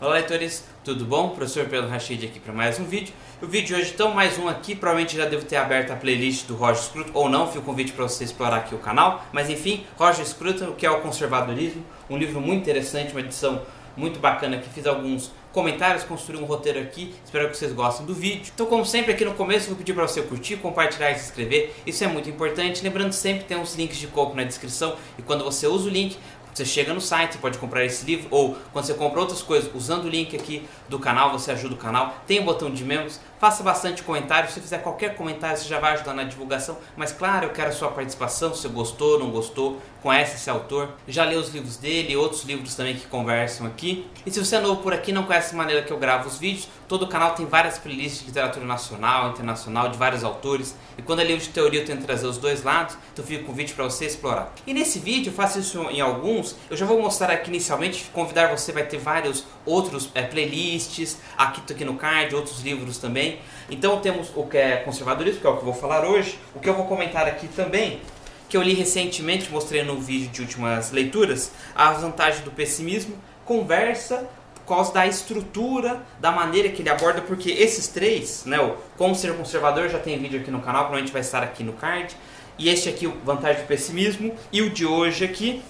Olá leitores, tudo bom? Professor Pedro Rachid aqui para mais um vídeo. O vídeo de hoje, então, mais um aqui, provavelmente já devo ter aberto a playlist do Roger Scruton, ou não, fica o convite para você explorar aqui o canal. Mas enfim, Roger Scruton, o que é o conservadorismo, um livro muito interessante, uma edição muito bacana aqui, fiz alguns comentários, construí um roteiro aqui, espero que vocês gostem do vídeo. Então, como sempre, aqui no começo vou pedir para você curtir, compartilhar e se inscrever, isso é muito importante. Lembrando sempre, tem uns links de compra na descrição, e quando você usa o link, você chega no site, pode comprar esse livro, ou quando você compra outras coisas, usando o link aqui do canal, você ajuda o canal. Tem o botão de membros, faça bastante comentário, se você fizer qualquer comentário, você já vai ajudar na divulgação. Mas claro, eu quero a sua participação, se você gostou, não gostou, conhece esse autor, já leu os livros dele, outros livros também que conversam aqui. E se você é novo por aqui, não conhece a maneira que eu gravo os vídeos, todo o canal tem várias playlists de literatura nacional, internacional, de vários autores. E quando é livro de teoria eu tento trazer os dois lados, então fica com o vídeo para você explorar. E nesse vídeo, eu faço isso em alguns, eu já vou mostrar aqui inicialmente, convidar você, vai ter vários outros playlists, aqui no card, outros livros também. Então temos o que é conservadorismo, que é o que eu vou falar hoje, o que eu vou comentar aqui também, que eu li recentemente, mostrei no vídeo de últimas leituras, as vantagens do pessimismo, conversa por causa da estrutura, da maneira que ele aborda, porque esses três, né, o Como Ser Conservador, já tem vídeo aqui no canal, provavelmente vai estar aqui no card, e este aqui, o Vantagem do Pessimismo, e o de hoje aqui,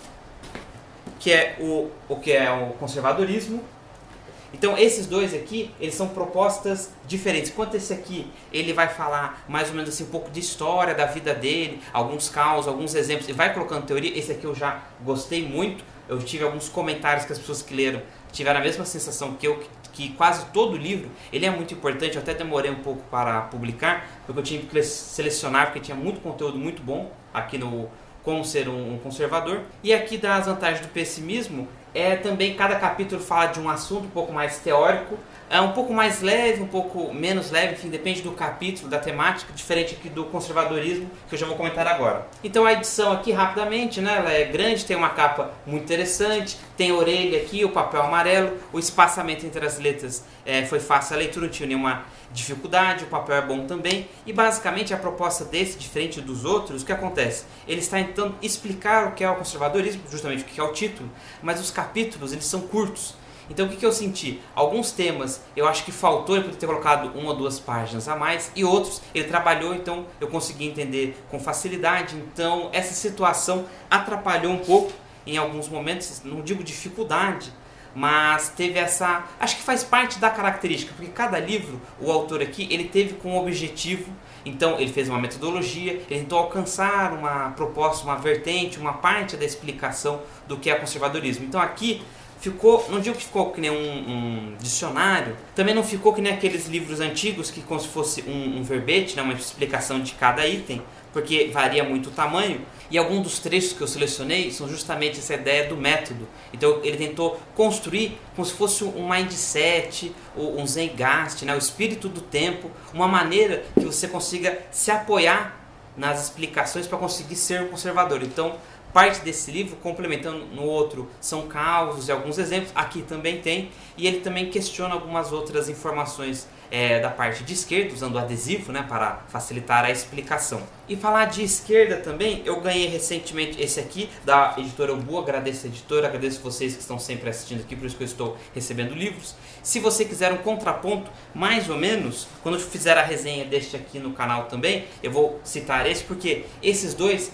que é o que é o conservadorismo. Então esses dois aqui, eles são propostas diferentes. Enquanto esse aqui, ele vai falar mais ou menos assim um pouco de história da vida dele, alguns causos, alguns exemplos, e vai colocando teoria. Esse aqui eu já gostei muito. Eu tive alguns comentários que as pessoas que leram tiveram a mesma sensação que eu, que quase todo livro, ele é muito importante. Eu até demorei um pouco para publicar, porque eu tinha que selecionar, porque tinha muito conteúdo muito bom aqui no Como Ser um Conservador. E aqui das vantagens do pessimismo, também cada capítulo fala de um assunto um pouco mais teórico, um pouco mais leve, um pouco menos leve, enfim, depende do capítulo, da temática, diferente aqui do conservadorismo, que eu já vou comentar agora. Então a edição aqui, rapidamente, né, ela é grande, tem uma capa muito interessante, tem orelha aqui, o papel amarelo, o espaçamento entre as letras foi fácil a leitura, não tinha nenhuma dificuldade, o papel é bom também, e basicamente a proposta desse, diferente dos outros, o que acontece? Ele está tentando explicar o que é o conservadorismo, justamente o que é o título, mas os capítulos, eles são curtos. Então o que eu senti? Alguns temas eu acho que faltou, ele poderia ter colocado 1 ou 2 páginas a mais, e outros ele trabalhou, então eu consegui entender com facilidade. Então essa situação atrapalhou um pouco em alguns momentos, não digo dificuldade, mas teve essa, acho que faz parte da característica, porque cada livro, o autor aqui, ele teve com um objetivo. Então ele fez uma metodologia, ele tentou alcançar uma proposta, uma vertente, uma parte da explicação do que é conservadorismo. Então aqui ficou, não digo que ficou que nem um dicionário, também não ficou que nem aqueles livros antigos que como se fosse um verbete, né, uma explicação de cada item, porque varia muito o tamanho. E alguns dos trechos que eu selecionei são justamente essa ideia do método. Então ele tentou construir como se fosse um mindset, um Zeitgeist, né, o espírito do tempo, uma maneira que você consiga se apoiar nas explicações para conseguir ser um conservador. Então parte desse livro, complementando no outro, são causos e alguns exemplos, aqui também tem, e ele também questiona algumas outras informações da parte de esquerda, usando o adesivo, né, para facilitar a explicação. E falar de esquerda também, eu ganhei recentemente esse aqui, da editora Ubu, agradeço a editora, agradeço vocês que estão sempre assistindo aqui, por isso que eu estou recebendo livros. Se você quiser um contraponto, mais ou menos, quando eu fizer a resenha deste aqui no canal também, eu vou citar esse, porque esses dois,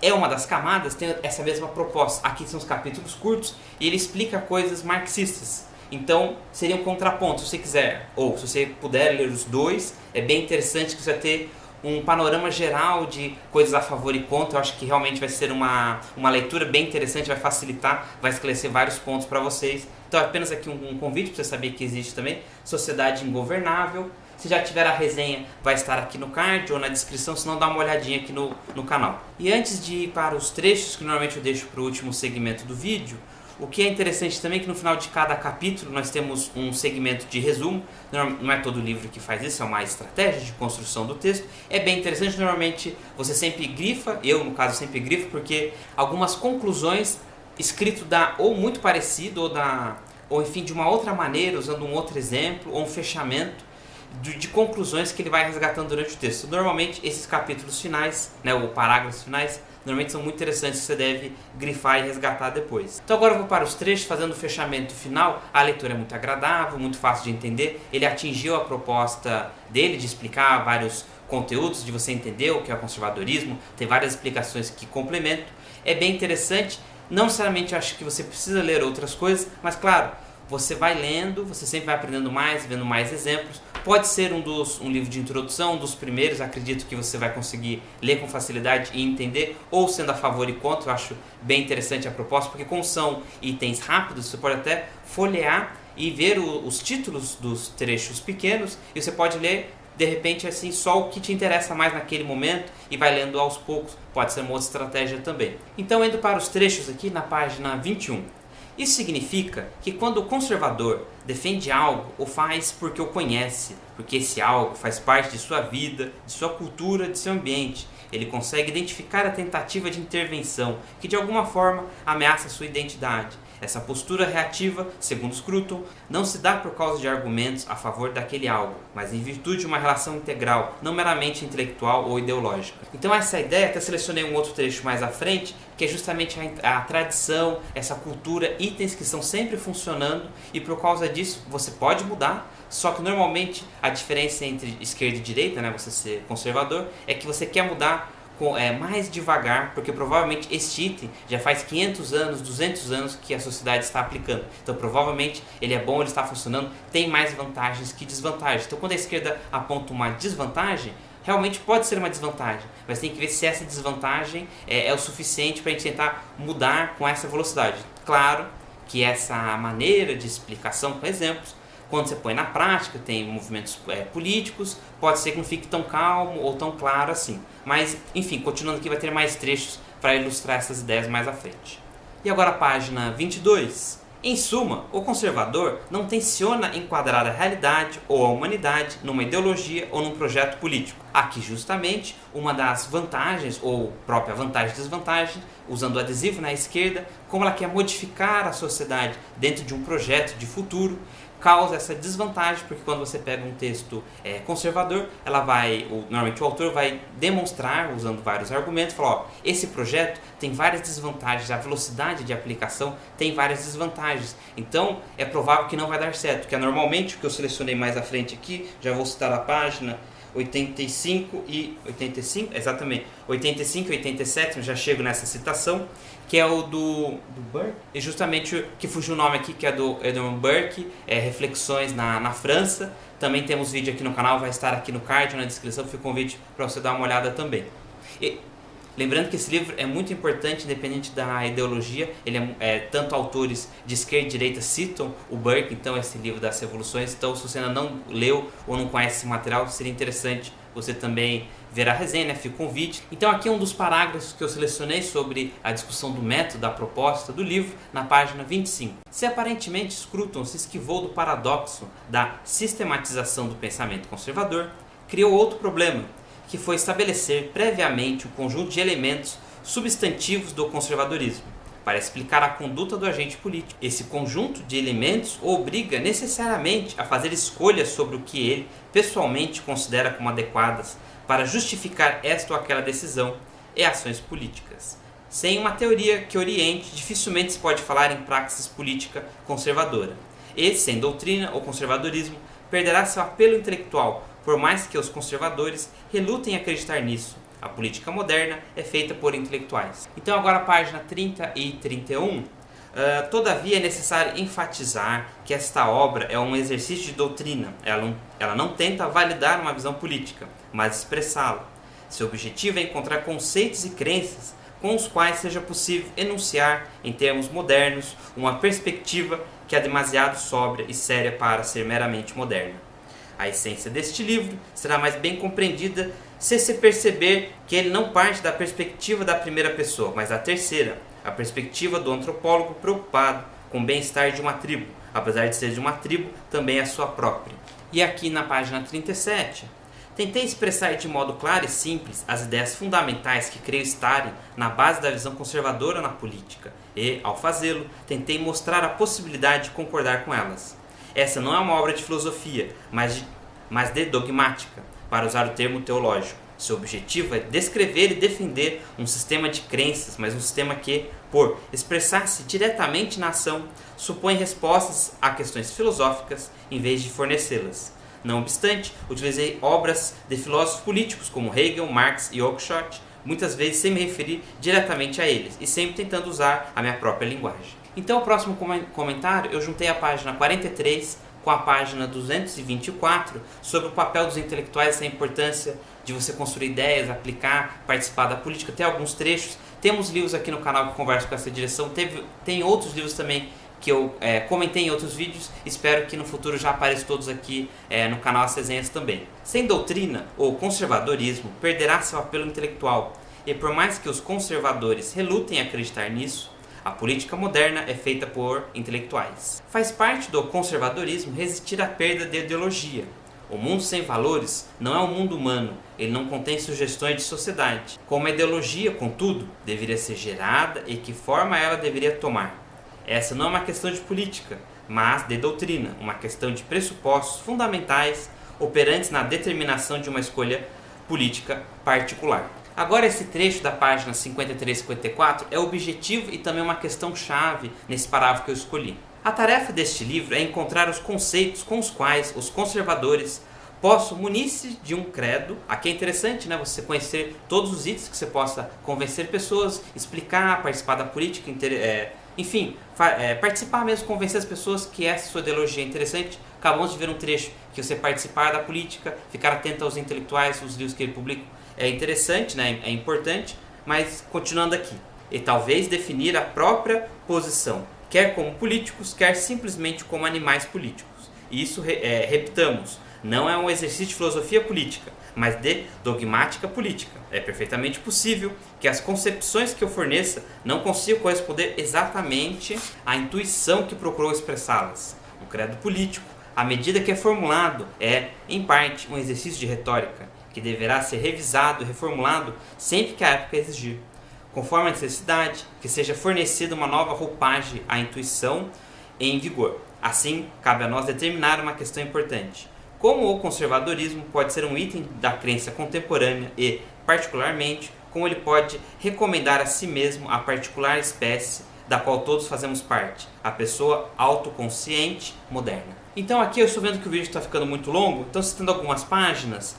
uma das camadas tem essa mesma proposta. Aqui são os capítulos curtos e ele explica coisas marxistas. Então seria um contraponto, se você quiser, ou se você puder ler os dois, é bem interessante que você vai ter um panorama geral de coisas a favor e contra. Eu acho que realmente vai ser uma leitura bem interessante, vai facilitar, vai esclarecer vários pontos para vocês. Então é apenas aqui um convite para você saber que existe também Sociedade Ingovernável. Se já tiver a resenha, vai estar aqui no card ou na descrição, se não dá uma olhadinha aqui no canal. E antes de ir para os trechos, que normalmente eu deixo para o último segmento do vídeo, o que é interessante também é que no final de cada capítulo nós temos um segmento de resumo. Não é todo livro que faz isso, é uma estratégia de construção do texto. É bem interessante, normalmente você sempre grifa, eu no caso sempre grifo, porque algumas conclusões escrito ou muito parecido ou enfim de uma outra maneira, usando um outro exemplo ou um fechamento de conclusões que ele vai resgatando durante o texto. Normalmente esses capítulos finais, né, ou parágrafos finais, normalmente são muito interessantes que você deve grifar e resgatar depois. Então agora eu vou para os trechos, fazendo o fechamento final. A leitura é muito agradável, muito fácil de entender. Ele atingiu a proposta dele de explicar vários conteúdos, de você entender o que é o conservadorismo, tem várias explicações que complementam. É bem interessante, não necessariamente eu acho que você precisa ler outras coisas, mas claro, você vai lendo, você sempre vai aprendendo mais, vendo mais exemplos. Pode ser um livro de introdução, um dos primeiros, acredito que você vai conseguir ler com facilidade e entender, ou sendo a favor e contra, eu acho bem interessante a proposta, porque como são itens rápidos, você pode até folhear e ver os títulos dos trechos pequenos, e você pode ler, de repente, assim, só o que te interessa mais naquele momento e vai lendo aos poucos, pode ser uma outra estratégia também. Então, indo para os trechos aqui na página 21. Isso significa que quando o conservador defende algo, o faz porque o conhece, porque esse algo faz parte de sua vida, de sua cultura, de seu ambiente. Ele consegue identificar a tentativa de intervenção que de alguma forma ameaça sua identidade. Essa postura reativa, segundo Scruton, não se dá por causa de argumentos a favor daquele algo, mas em virtude de uma relação integral, não meramente intelectual ou ideológica. Então essa ideia, até selecionei um outro trecho mais à frente, que é justamente a tradição, essa cultura, itens que estão sempre funcionando, e por causa disso você pode mudar, só que normalmente a diferença entre esquerda e direita, né, você ser conservador, é que você quer mudar mais devagar, porque provavelmente este item já faz 500 anos, 200 anos que a sociedade está aplicando. Então provavelmente ele é bom, ele está funcionando, tem mais vantagens que desvantagens. Então quando a esquerda aponta uma desvantagem, realmente pode ser uma desvantagem, mas tem que ver se essa desvantagem é o suficiente para a gente tentar mudar com essa velocidade. Claro que essa maneira de explicação com exemplos, quando você põe na prática, tem movimentos políticos, pode ser que não fique tão calmo ou tão claro assim. Mas, enfim, continuando aqui, vai ter mais trechos para ilustrar essas ideias mais à frente. E agora a página 22. Em suma, o conservador não tenciona enquadrar a realidade ou a humanidade numa ideologia ou num projeto político. Aqui, justamente, uma das vantagens, ou própria vantagem e desvantagem, usando o adesivo na esquerda, como ela quer modificar a sociedade dentro de um projeto de futuro, causa essa desvantagem, porque quando você pega um texto conservador, normalmente o autor vai demonstrar, usando vários argumentos, falar, esse projeto tem várias desvantagens, a velocidade de aplicação tem várias desvantagens, então é provável que não vai dar certo, que é normalmente o que eu selecionei mais à frente aqui, já vou citar a página 85 e 87, já chego nessa citação, que é o do Burke, e justamente o que fugiu o nome aqui, que é do Edmund Burke, Reflexões na França. Também temos vídeo aqui no canal, vai estar aqui no card, na descrição, fica um convite para você dar uma olhada também. E lembrando que esse livro é muito importante, independente da ideologia, ele tanto autores de esquerda e direita citam o Burke, então esse livro das revoluções, então se você ainda não leu ou não conhece esse material, seria interessante você também ver a resenha, né? Fica o convite. Então aqui é um dos parágrafos que eu selecionei sobre a discussão do método, da proposta do livro, na página 25. Se aparentemente Scruton se esquivou do paradoxo da sistematização do pensamento conservador, criou outro problema, que foi estabelecer previamente o conjunto de elementos substantivos do conservadorismo, para explicar a conduta do agente político. Esse conjunto de elementos o obriga necessariamente a fazer escolhas sobre o que ele pessoalmente considera como adequadas para justificar esta ou aquela decisão e ações políticas. Sem uma teoria que oriente, dificilmente se pode falar em praxis política conservadora. E, sem doutrina ou conservadorismo, perderá seu apelo intelectual, por mais que os conservadores relutem em acreditar nisso. A política moderna é feita por intelectuais. Então agora a página 30 e 31. Todavia é necessário enfatizar que esta obra é um exercício de doutrina. Ela não tenta validar uma visão política, mas expressá-la. Seu objetivo é encontrar conceitos e crenças com os quais seja possível enunciar, em termos modernos, uma perspectiva que é demasiado sóbria e séria para ser meramente moderna. A essência deste livro será mais bem compreendida se se perceber que ele não parte da perspectiva da primeira pessoa, mas da terceira, a perspectiva do antropólogo preocupado com o bem-estar de uma tribo, apesar de ser de uma tribo, também a sua própria. E aqui na página 37, tentei expressar de modo claro e simples as ideias fundamentais que creio estarem na base da visão conservadora na política e, ao fazê-lo, tentei mostrar a possibilidade de concordar com elas. Essa não é uma obra de filosofia, mas de dogmática, para usar o termo teológico. Seu objetivo é descrever e defender um sistema de crenças, mas um sistema que, por expressar-se diretamente na ação, supõe respostas a questões filosóficas em vez de fornecê-las. Não obstante, utilizei obras de filósofos políticos como Hegel, Marx e Oakeshott, muitas vezes sem me referir diretamente a eles e sempre tentando usar a minha própria linguagem. Então, o próximo comentário eu juntei a página 43 com a página 224 sobre o papel dos intelectuais, a importância de você construir ideias, aplicar, participar da política. Tem alguns trechos, temos livros aqui no canal que conversam com essa direção, tem outros livros também que eu comentei em outros vídeos, espero que no futuro já apareçam todos aqui no canal As Resenhas também. Sem doutrina, o conservadorismo perderá seu apelo intelectual, e por mais que os conservadores relutem em acreditar nisso, a política moderna é feita por intelectuais. Faz parte do conservadorismo resistir à perda de ideologia. O mundo sem valores não é um mundo humano, ele não contém sugestões de sociedade. Como a ideologia, contudo, deveria ser gerada e que forma ela deveria tomar. Essa não é uma questão de política, mas de doutrina, uma questão de pressupostos fundamentais operantes na determinação de uma escolha política particular. Agora esse trecho da página 53 e 54 é objetivo e também uma questão-chave nesse parágrafo que eu escolhi. A tarefa deste livro é encontrar os conceitos com os quais os conservadores possam munir-se de um credo. Aqui é interessante, né, você conhecer todos os itens que você possa convencer pessoas, explicar, participar da política, enfim, participar mesmo, convencer as pessoas que essa sua ideologia é interessante. Acabamos de ver um trecho que você participar da política, ficar atento aos intelectuais, os livros que ele publica. É interessante, né? É importante, mas continuando aqui. E talvez definir a própria posição, quer como políticos, quer simplesmente como animais políticos. E isso, repitamos, não é um exercício de filosofia política, mas de dogmática política. É perfeitamente possível que as concepções que eu forneça não consigam corresponder exatamente à intuição que procurou expressá-las. O credo político, à medida que é formulado, é, em parte, um exercício de retórica, que deverá ser revisado e reformulado sempre que a época exigir, conforme a necessidade, que seja fornecida uma nova roupagem à intuição em vigor. Assim, cabe a nós determinar uma questão importante. Como o conservadorismo pode ser um item da crença contemporânea e, particularmente, como ele pode recomendar a si mesmo a particular espécie da qual todos fazemos parte, a pessoa autoconsciente moderna. Então aqui eu estou vendo que o vídeo está ficando muito longo, então citando algumas páginas.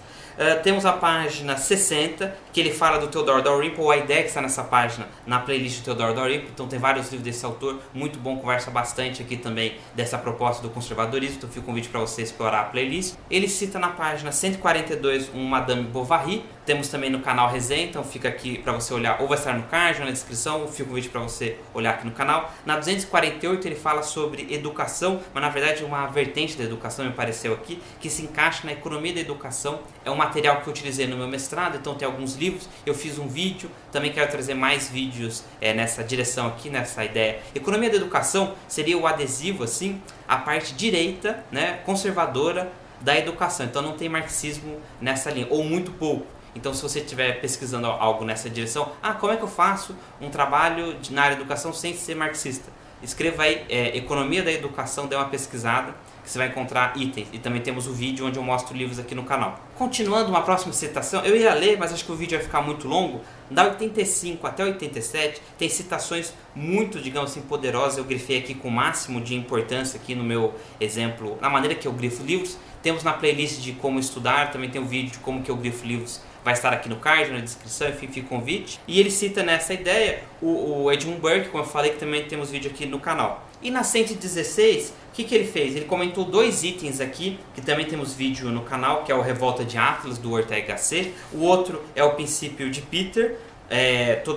Temos a página 60, que ele fala do Theodore Dalrymple, a ideia que está nessa página, na playlist do Theodore Dalrymple, então tem vários livros desse autor, muito bom, conversa bastante aqui também dessa proposta do conservadorismo, então fica um convite para você explorar a playlist. Ele cita na página 142 um Madame Bovary, temos também no canal Resenha, então fica aqui para você olhar, ou vai estar no card ou na descrição, fica um convite para você olhar aqui no canal. Na 248 ele fala sobre educação, mas na verdade uma vertente da educação me apareceu aqui, que se encaixa na economia da educação, é um material que eu utilizei no meu mestrado, então tem alguns livros, eu fiz um vídeo, também quero trazer mais vídeos nessa direção aqui, nessa ideia. Economia da educação seria o adesivo, assim, a parte direita, né, conservadora da educação, então não tem marxismo nessa linha, ou muito pouco. Então se você estiver pesquisando algo nessa direção, como é que eu faço um trabalho na área de educação sem ser marxista? Escreva aí Economia da Educação, dê uma pesquisada, que você vai encontrar itens. E também temos o vídeo onde eu mostro livros aqui no canal. Continuando, uma próxima citação, eu ia ler, mas acho que o vídeo vai ficar muito longo. Da 85 até 87, tem citações muito, digamos assim, poderosas. Eu grifei aqui com o máximo de importância aqui no meu exemplo, na maneira que eu grifo livros. Temos na playlist de como estudar, também tem um vídeo de como que eu grifo livros, vai estar aqui no card, na descrição, enfim, fica o convite. E ele cita nessa ideia o Edmund Burke, como eu falei, que também temos vídeo aqui no canal. E na 116, o que ele fez? Ele comentou dois itens aqui, que também temos vídeo no canal, que é o Revolta de Atlas, do Ortega Gasset. O outro é o princípio de Peter,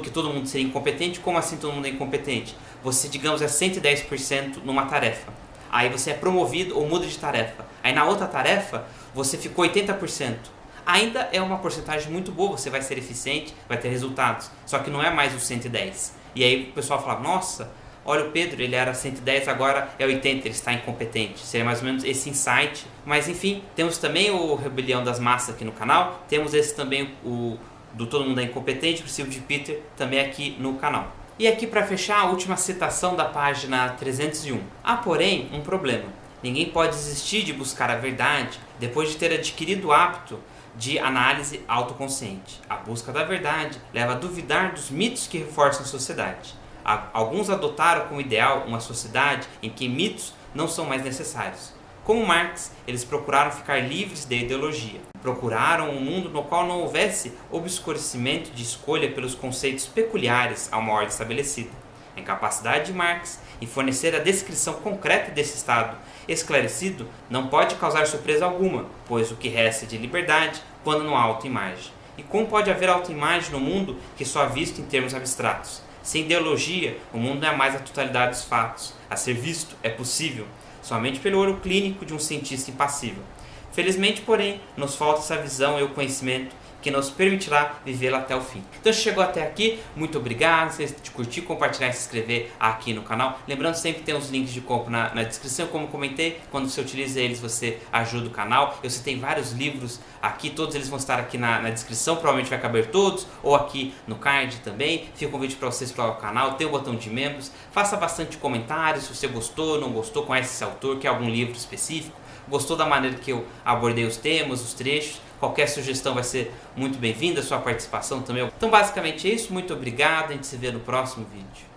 que todo mundo seria incompetente. Como assim todo mundo é incompetente? Você, digamos, é 110% numa tarefa. Aí você é promovido ou muda de tarefa. Aí na outra tarefa, você ficou 80%. Ainda é uma porcentagem muito boa, você vai ser eficiente, vai ter resultados. Só que não é mais o 110. E aí o pessoal fala, nossa, olha o Pedro, ele era 110, agora é 80, ele está incompetente. Seria mais ou menos esse insight. Mas enfim, temos também o Rebelião das Massas aqui no canal. Temos esse também, o do Todo Mundo é Incompetente, o princípio de Peter, também aqui no canal. E aqui para fechar, a última citação da página 301. Há, porém, um problema. Ninguém pode desistir de buscar a verdade depois de ter adquirido o hábito de análise autoconsciente. A busca da verdade leva a duvidar dos mitos que reforçam a sociedade. Alguns adotaram como ideal uma sociedade em que mitos não são mais necessários. Como Marx, eles procuraram ficar livres de ideologia. Procuraram um mundo no qual não houvesse obscurecimento de escolha pelos conceitos peculiares a uma ordem estabelecida. A incapacidade de Marx em fornecer a descrição concreta desse estado esclarecido não pode causar surpresa alguma, pois o que resta é de liberdade quando não há autoimagem. E como pode haver autoimagem no mundo que só é visto em termos abstratos? Sem ideologia, o mundo não é mais a totalidade dos fatos. A ser visto é possível somente pelo olho clínico de um cientista impassível. Felizmente, porém, nos falta essa visão e o conhecimento que nos permitirá vivê-la até o fim. Então, se chegou até aqui, muito obrigado. Se você curtir, compartilhar e se inscrever aqui no canal. Lembrando, sempre tem os links de compra na descrição. Como comentei, quando você utiliza eles, você ajuda o canal. Eu citei vários livros aqui, todos eles vão estar aqui na descrição. Provavelmente vai caber todos, ou aqui no card também. Fica um convite para você explorar o canal. Tem o botão de membros. Faça bastante comentários se você gostou, não gostou, conhece esse autor, quer algum livro específico. Gostou da maneira que eu abordei os temas, os trechos? Qualquer sugestão vai ser muito bem-vinda, a sua participação também. Então, basicamente é isso. Muito obrigado. A gente se vê no próximo vídeo.